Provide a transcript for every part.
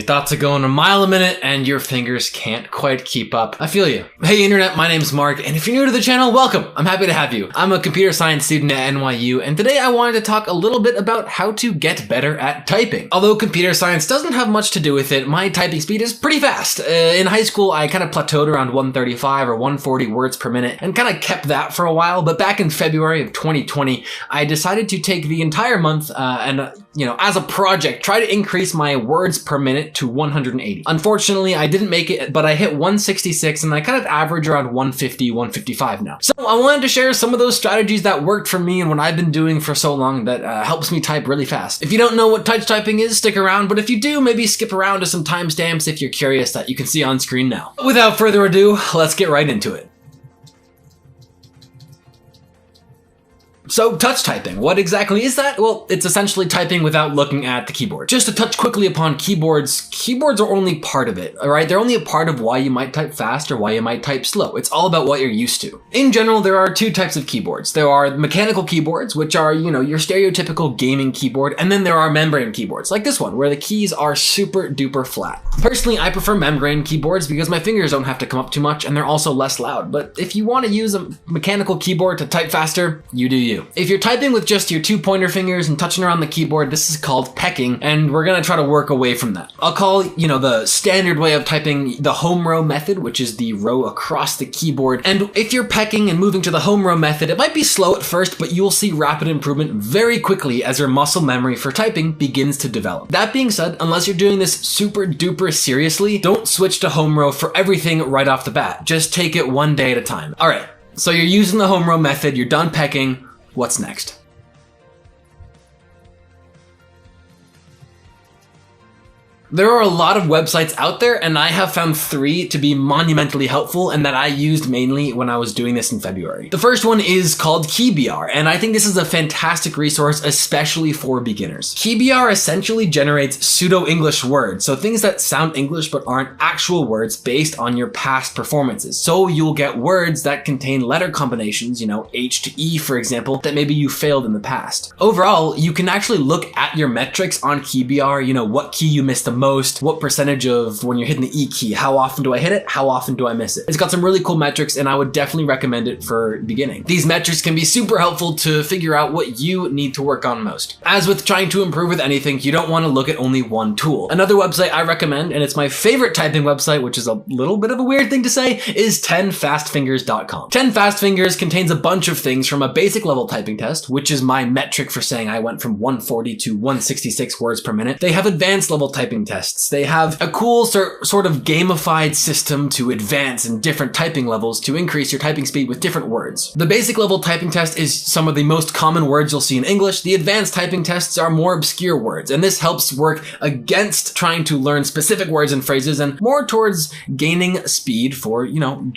thoughts are going a mile a minute and your fingers can't quite keep up. I feel you. Hey internet, my name's Mark, and if you're new to the channel, welcome. I'm happy to have you. I'm a computer science student at NYU, and today I wanted to talk a little bit about how to get better at typing. Although computer science doesn't have much to do with it, my typing speed is pretty fast. In high school, I kind of plateaued around 135 or 140 words per minute and kind of kept that for a while, but back in February of 2020, I decided to take the entire month and as a project, try to increase my words per minute to 180. Unfortunately, I didn't make it, but I hit 166 and I kind of average around 150, 155 now. So I wanted to share some of those strategies that worked for me and what I've been doing for so long that helps me type really fast. If you don't know what touch typing is, stick around, but if you do, maybe skip around to some timestamps if you're curious that you can see on screen now. Without further ado, let's get right into it. So touch typing, what exactly is that? Well, it's essentially typing without looking at the keyboard. Just to touch quickly upon keyboards, keyboards are only part of it, all right? They're only a part of why you might type fast or why you might type slow. It's all about what you're used to. In general, there are two types of keyboards. There are mechanical keyboards, which are, your stereotypical gaming keyboard, and then there are membrane keyboards, like this one, where the keys are super duper flat. Personally, I prefer membrane keyboards because my fingers don't have to come up too much and they're also less loud. But if you want to use a mechanical keyboard to type faster, you do you. If you're typing with just your two pointer fingers and touching around the keyboard, this is called pecking, and we're gonna try to work away from that. I'll call, the standard way of typing the home row method, which is the row across the keyboard. And if you're pecking and moving to the home row method, it might be slow at first, but you'll see rapid improvement very quickly as your muscle memory for typing begins to develop. That being said, unless you're doing this super duper seriously, don't switch to home row for everything right off the bat. Just take it one day at a time. All right, so you're using the home row method, you're done pecking. What's next? There are a lot of websites out there, and I have found 3 to be monumentally helpful and that I used mainly when I was doing this in February. The first one is called KeyBR, and I think this is a fantastic resource, especially for beginners. KeyBR essentially generates pseudo-English words, so things that sound English but aren't actual words based on your past performances. So you'll get words that contain letter combinations, H to E, for example, that maybe you failed in the past. Overall, you can actually look at your metrics on KeyBR, what key you missed the most, what percentage of when you're hitting the E key, how often do I hit it, how often do I miss it. It's got some really cool metrics and I would definitely recommend it for beginning. These metrics can be super helpful to figure out what you need to work on most. As with trying to improve with anything, you don't want to look at only one tool. Another website I recommend, and it's my favorite typing website, which is a little bit of a weird thing to say, is 10fastfingers.com. 10fastfingers contains a bunch of things from a basic level typing test, which is my metric for saying I went from 140 to 166 words per minute. They have advanced level typing tests. They have a cool sort of gamified system to advance in different typing levels to increase your typing speed with different words. The basic level typing test is some of the most common words you'll see in English. The advanced typing tests are more obscure words, and this helps work against trying to learn specific words and phrases and more towards gaining speed for,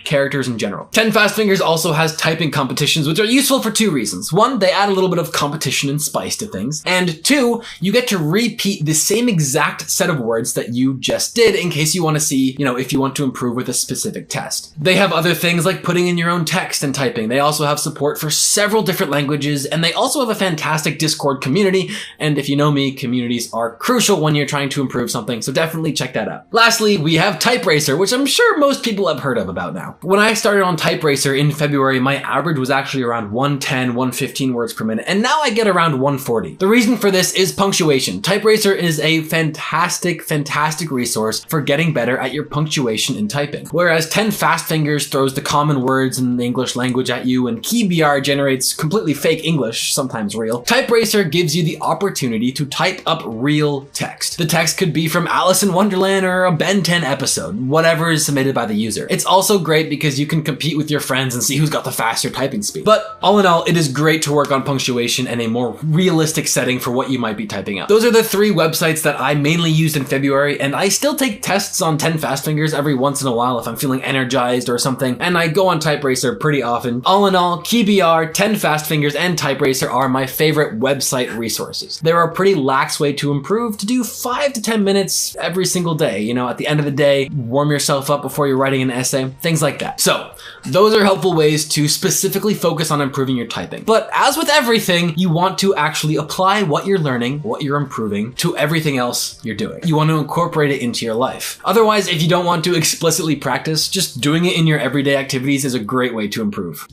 characters in general. 10fastfingers also has typing competitions, which are useful for 2 reasons. 1, they add a little bit of competition and spice to things, and 2, you get to repeat the same exact set of words that you just did in case you want to see, if you want to improve with a specific test. They have other things like putting in your own text and typing. They also have support for several different languages, and they also have a fantastic Discord community. And if you know me, communities are crucial when you're trying to improve something, so definitely check that out. Lastly, we have TypeRacer, which I'm sure most people have heard of about now. When I started on TypeRacer in February, my average was actually around 110, 115 words per minute, and now I get around 140. The reason for this is punctuation. TypeRacer is a fantastic resource for getting better at your punctuation in typing. Whereas 10fastfingers throws the common words in the English language at you, and KeyBR generates completely fake English, sometimes real, TypeRacer gives you the opportunity to type up real text. The text could be from Alice in Wonderland or a Ben 10 episode, whatever is submitted by the user. It's also great because you can compete with your friends and see who's got the faster typing speed. But all in all, it is great to work on punctuation and a more realistic setting for what you might be typing out. Those are the 3 websites that I mainly used in February, and I still take tests on 10fastfingers every once in a while if I'm feeling energized or something, and I go on TypeRacer pretty often. All in all, KeyBR, 10fastfingers, and TypeRacer are my favorite website resources. They're a pretty lax way to improve, to do 5 to 10 minutes every single day. At the end of the day, warm yourself up before you're writing an essay, things like that. So those are helpful ways to specifically focus on improving your typing. But as with everything, you want to actually apply what you're learning, what you're improving, to everything else you're doing. you want to incorporate it into your life. Otherwise, if you don't want to explicitly practice, just doing it in your everyday activities is a great way to improve.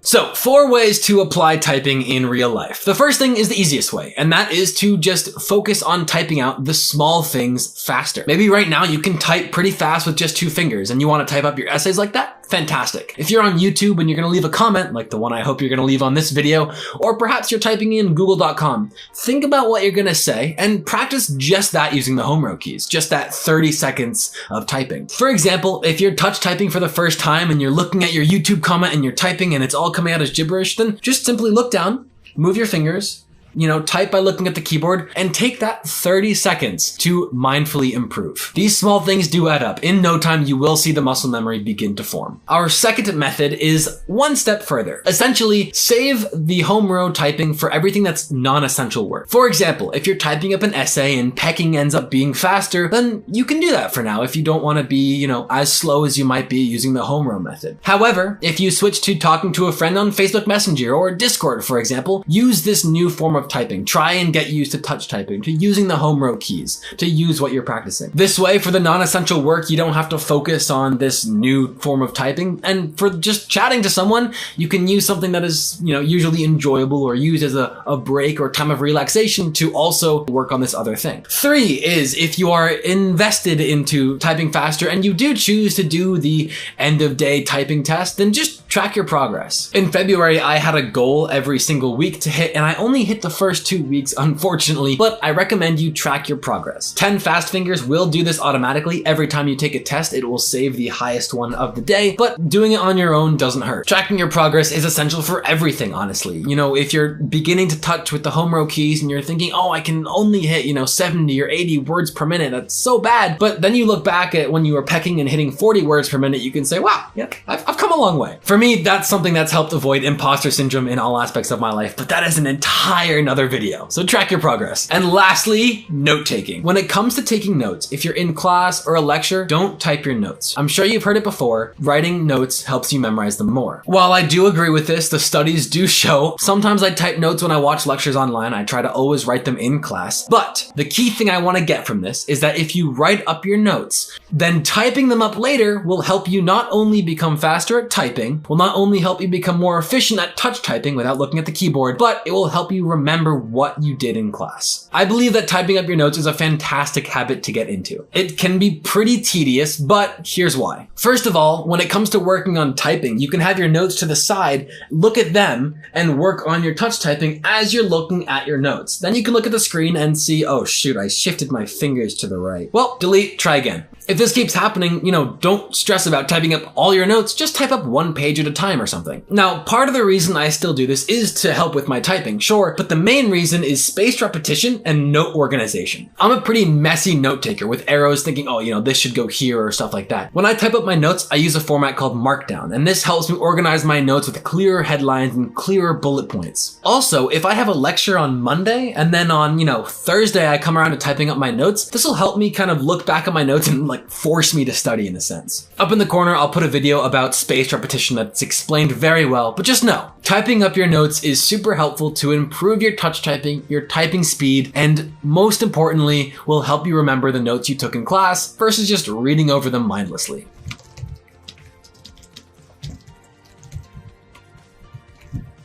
So, 4 ways to apply typing in real life. The first thing is the easiest way, and that is to just focus on typing out the small things faster. Maybe right now you can type pretty fast with just 2 fingers and you want to type up your essays like that? Fantastic. If you're on YouTube and you're going to leave a comment, like the one I hope you're going to leave on this video, or perhaps you're typing in google.com, think about what you're going to say and practice just that using the home row keys, just that 30 seconds of typing. For example, if you're touch typing for the first time and you're looking at your YouTube comment and you're typing and it's all coming out as gibberish, then just simply look down, move your fingers, type by looking at the keyboard, and take that 30 seconds to mindfully improve. These small things do add up. In no time, you will see the muscle memory begin to form. Our second method is one step further. Essentially, save the home row typing for everything that's non-essential work. For example, if you're typing up an essay and pecking ends up being faster, then you can do that for now if you don't want to be, as slow as you might be using the home row method. However, if you switch to talking to a friend on Facebook Messenger or Discord, for example, use this new form of typing. Try and get used to touch typing, to using the home row keys, to use what you're practicing. This way, for the non-essential work, you don't have to focus on this new form of typing. And for just chatting to someone, you can use something that is, usually enjoyable or used as a break or time of relaxation to also work on this other thing. 3 is if you are invested into typing faster and you do choose to do the end of day typing test, then just track your progress. In February, I had a goal every single week to hit, and I only hit the first 2 weeks, unfortunately, but I recommend you track your progress. 10 fast fingers will do this automatically. Every time you take a test, it will save the highest one of the day, but doing it on your own doesn't hurt. Tracking your progress is essential for everything, honestly. If you're beginning to touch with the home row keys and you're thinking, oh, I can only hit, 70 or 80 words per minute, that's so bad. But then you look back at when you were pecking and hitting 40 words per minute, you can say, wow, yeah, I've come a long way. For me, that's something that's helped avoid imposter syndrome in all aspects of my life, but that is an entire another video. So track your progress. And lastly, note taking. When it comes to taking notes, if you're in class or a lecture, don't type your notes. I'm sure you've heard it before. Writing notes helps you memorize them more. While I do agree with this, the studies do show sometimes I type notes when I watch lectures online. I try to always write them in class. But the key thing I want to get from this is that if you write up your notes, then typing them up later will help you not only become faster at typing, will not only help you become more efficient at touch typing without looking at the keyboard, but it will help you remember what you did in class. I believe that typing up your notes is a fantastic habit to get into. It can be pretty tedious, but here's why. First of all, when it comes to working on typing, you can have your notes to the side, look at them, and work on your touch typing as you're looking at your notes. Then you can look at the screen and see, oh shoot, I shifted my fingers to the right. Well, delete, try again. If this keeps happening, don't stress about typing up all your notes, just type up 1 page at a time or something. Now, part of the reason I still do this is to help with my typing, sure, but the main reason is spaced repetition and note organization. I'm a pretty messy note taker with arrows thinking, oh, this should go here or stuff like that. When I type up my notes, I use a format called Markdown, and this helps me organize my notes with clearer headlines and clearer bullet points. Also, if I have a lecture on Monday and then on, Thursday I come around to typing up my notes, this will help me kind of look back at my notes and force me to study in a sense. Up in the corner, I'll put a video about spaced repetition that's explained very well, but just know, typing up your notes is super helpful to improve your touch typing, your typing speed, and most importantly, will help you remember the notes you took in class versus just reading over them mindlessly.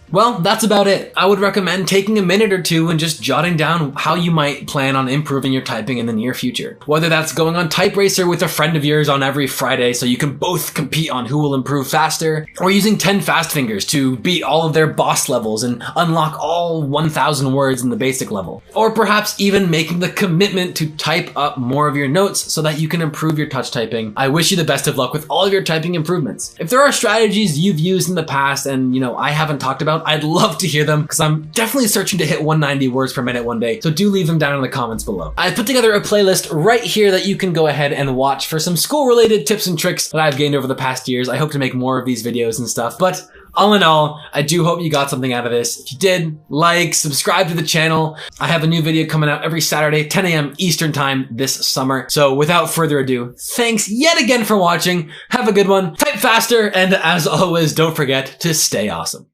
Well, that's about it. I would recommend taking a minute or two and just jotting down how you might plan on improving your typing in the near future. Whether that's going on Type Racer with a friend of yours on every Friday so you can both compete on who will improve faster, or using 10 fast fingers to beat all of their boss levels and unlock all 1,000 words in the basic level. Or perhaps even making the commitment to type up more of your notes so that you can improve your touch typing. I wish you the best of luck with all of your typing improvements. If there are strategies you've used in the past and, I haven't talked about, I'd love to hear them because I'm definitely searching to hit 190 words per minute one day, so do leave them down in the comments below. I've put together a playlist right here that you can go ahead and watch for some school-related tips and tricks that I've gained over the past years. I hope to make more of these videos and stuff, but all in all, I do hope you got something out of this. If you did, like, subscribe to the channel. I have a new video coming out every Saturday, 10 a.m. Eastern time this summer. So without further ado, thanks yet again for watching. Have a good one, type faster, and as always, don't forget to stay awesome.